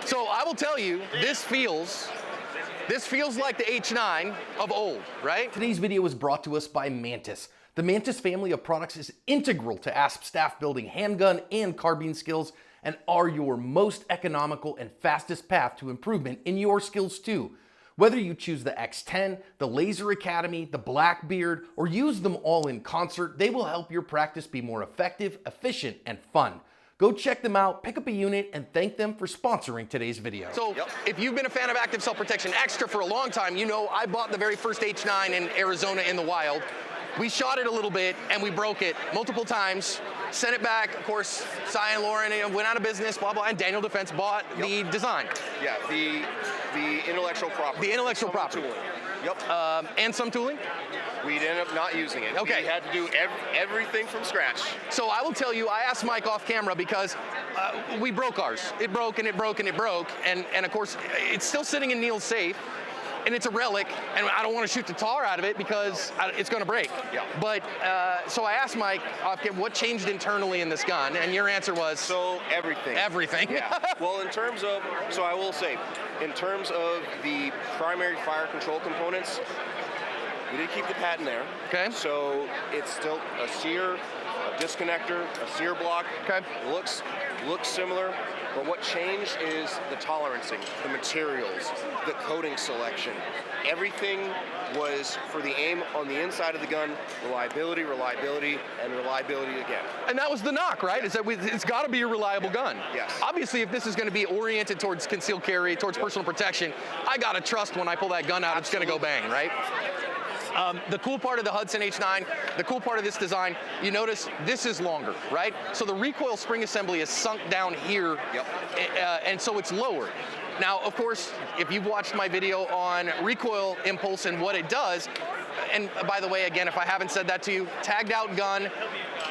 So I will tell you, this feels like the H9 of old, right? Today's video is brought to us by Mantis. The Mantis family of products is integral to ASP staff building handgun and carbine skills and are your most economical and fastest path to improvement in your skills too. Whether you choose the X10, the Laser Academy, the Blackbeard, or use them all in concert, they will help your practice be more effective, efficient, and fun. Go check them out, pick up a unit, and thank them for sponsoring today's video. So, if you've been a fan of Active Self-Protection Extra for a long time, you know I bought the very first H9 in Arizona in the wild. We shot it a little bit, and we broke it multiple times. Sent it back, of course, Cy and Lauren went out of business, blah, blah, and Daniel Defense bought the design. Yeah, the intellectual property. The intellectual property. Tooling. Yep. And some tooling? We'd end up not using it. Okay. We had to do everything from scratch. So I will tell you, I asked Mike off camera because we broke ours. It broke and it broke and it broke. And of course, it's still sitting in Neil's safe. And it's a relic, and I don't want to shoot the tar out of it because it's going to break. Yeah. But, so I asked Mike, what changed internally in this gun? And your answer was? So, everything. Everything. Yeah. Well, so I will say, in terms of the primary fire control components, we did keep the pad in there. Okay. So, it's still a sear, a disconnector, a sear block. Okay. Looks similar. But what changed is the tolerancing, the materials, the coating selection. Everything was for the aim on the inside of the gun, reliability, and reliability again. And that was the knock, right? Is that it's got to be a reliable gun. Yes. Obviously, if this is going to be oriented towards concealed carry, towards personal protection, I got to trust when I pull that gun out, it's going to go bang, right? The cool part of the Hudson H9, the cool part of this design, you notice this is longer, right? So the recoil spring assembly is sunk down here, and so it's lower. Now, of course, if you've watched my video on recoil impulse and what it does, and by the way, again, if I haven't said that to you, tagged out gun,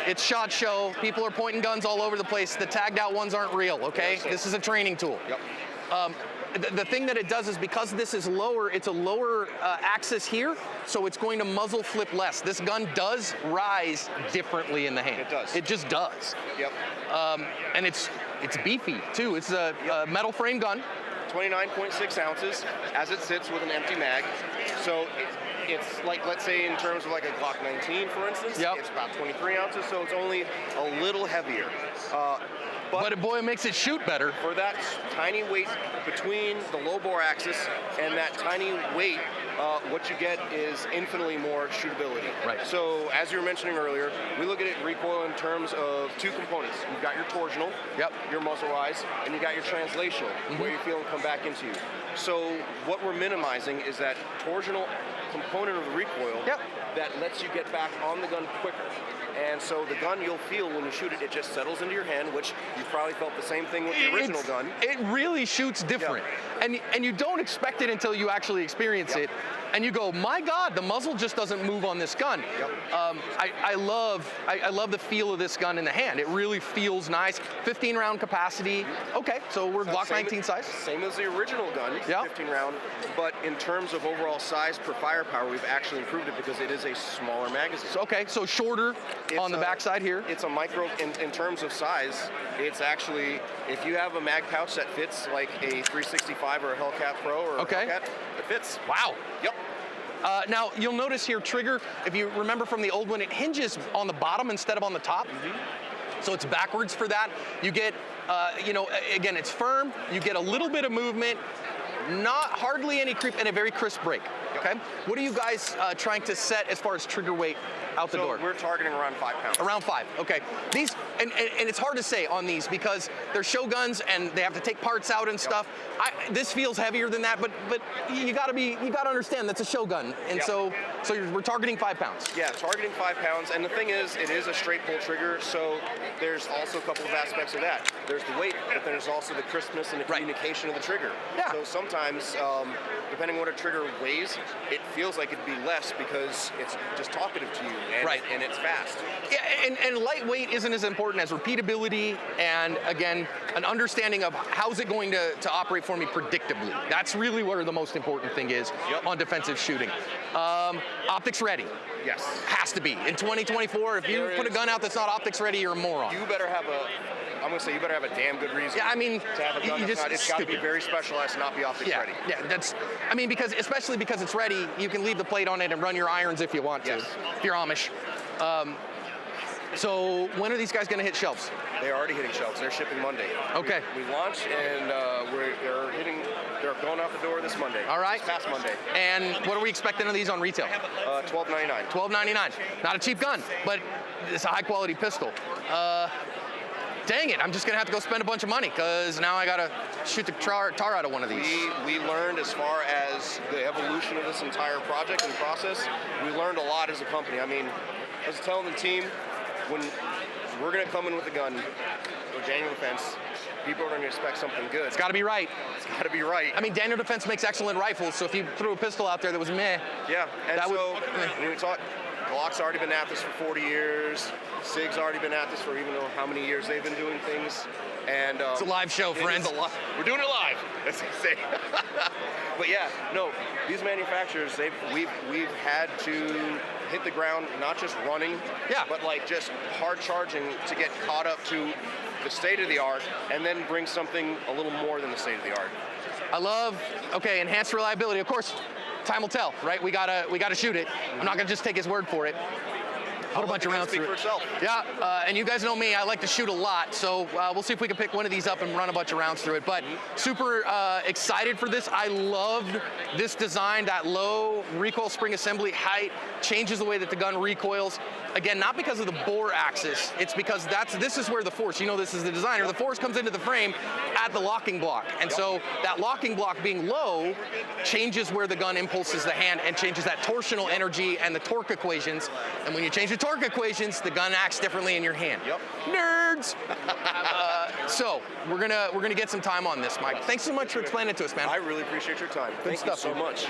it's SHOT Show, people are pointing guns all over the place, the tagged out ones aren't real, okay? This is a training tool. The thing that it does is because this is lower, it's a lower axis here, so it's going to muzzle flip less. This gun does rise differently in the hand. It does. It just does. Yep. And it's beefy too. It's a metal frame gun. 29.6 ounces as it sits with an empty mag. So it's like, let's say in terms of like a Glock 19, for instance, it's about 23 ounces, so it's only a little heavier. But boy, it makes it shoot better. For that tiny weight between the low bore axis and that tiny weight, what you get is infinitely more shootability. Right. So as you were mentioning earlier, we look at it recoil in terms of two components. You've got your torsional, your muzzle rise, and you got your translational, where you feel them come back into you. So what we're minimizing is that torsional component of the recoil that lets you get back on the gun quicker. And so the gun you'll feel when you shoot it, it just settles into your hand, which you probably felt the same thing with the original gun. It really shoots different. And you don't expect it until you actually experience it. And you go, my God, the muzzle just doesn't move on this gun. I love the feel of this gun in the hand. It really feels nice. 15 round capacity. Okay, so we're Glock 19 size. Same as the original gun, 15 round. But in terms of overall size per firepower, we've actually improved it because it is a smaller magazine. So shorter on the backside here. It's a micro, in terms of size, it's actually, if you have a mag pouch that fits like a 365 or a Hellcat Pro or a Hellcat, it fits. Wow. Yep. Now, you'll notice here, trigger, if you remember from the old one, it hinges on the bottom instead of on the top. So it's backwards for that. You get, again, it's firm. You get a little bit of movement, hardly any creep, and a very crisp break. Okay. What are you guys trying to set as far as trigger weight out the door? We're targeting around 5 pounds. Around 5. Okay. These and it's hard to say on these because they're show guns and they have to take parts out and stuff. This feels heavier than that, but you got to understand that's a show gun, and so we're targeting 5 pounds. Yeah, targeting 5 pounds, and the thing is, it is a straight pull trigger, so there's also a couple of aspects of that. There's the weight, but there's also the crispness and the communication of the trigger. Yeah. So sometimes, depending on what a trigger weighs, it feels like it'd be less because it's just talkative to you, and it's fast. Yeah, and lightweight isn't as important as repeatability and, again, an understanding of how's it going to operate for me predictably. That's really where the most important thing is on defensive shooting. Optics ready. Yes. Has to be. In 2024, if you put a gun out that's not optics ready, you're a moron. You better have a I'm gonna say you better have a damn good reason. Yeah, I mean, to have a gun you that's just not, it's got to be very specialized and not be optics yeah, ready. yeah, that's, I mean, especially because it's ready, you can leave the plate on it and run your irons if you want to, Yes. if you're Amish. So when are these guys gonna hit shelves? They're already hitting shelves. They're shipping Monday. Okay. We launched and they're going out the door this Monday. All right. This past Monday. And what are we expecting of these on retail? $12.99. $12.99. Not a cheap gun, but it's a high quality pistol. Dang it, I'm just gonna have to go spend a bunch of money because now I gotta shoot the tar out of one of these. We learned, as far as the evolution of this entire project and process, we learned a lot as a company. I mean, I was telling the team, when we're gonna come in with a gun for Daniel Defense, people are gonna expect something good. It's gotta be right. It's gotta be right. I mean, Daniel Defense makes excellent rifles, so if you threw a pistol out there that was meh. Yeah, and that so when we talk, Glock's already been at this for 40 years. SIG's already been at this for even though how many years they've been doing things. And it's a live show, friends. We're doing it live, as they say. But yeah, no, these manufacturers, we've had to hit the ground, not just running, but like just hard charging to get caught up to the state of the art, and then bring something a little more than the state of the art. I love, okay, enhanced reliability. Of course, time will tell, right? We gotta shoot it. I'm not gonna just take his word for it. Put a bunch of rounds through it. Yeah, and you guys know me, I like to shoot a lot, so we'll see if we can pick one of these up and run a bunch of rounds through it. But super excited for this. I loved this design, that low recoil spring assembly height, changes the way that the gun recoils. Again, not because of the bore axis, it's because this is where the force, you know this is the designer, the force comes into the frame at the locking block. And so that locking block being low changes where the gun impulses the hand and changes that torsional energy and the torque equations. And when you change the torque equations, the gun acts differently in your hand. Yep. Nerds! So we're gonna get some time on this, Mike. Thanks so much for explaining it to us, man. I really appreciate your time. Thank you so much.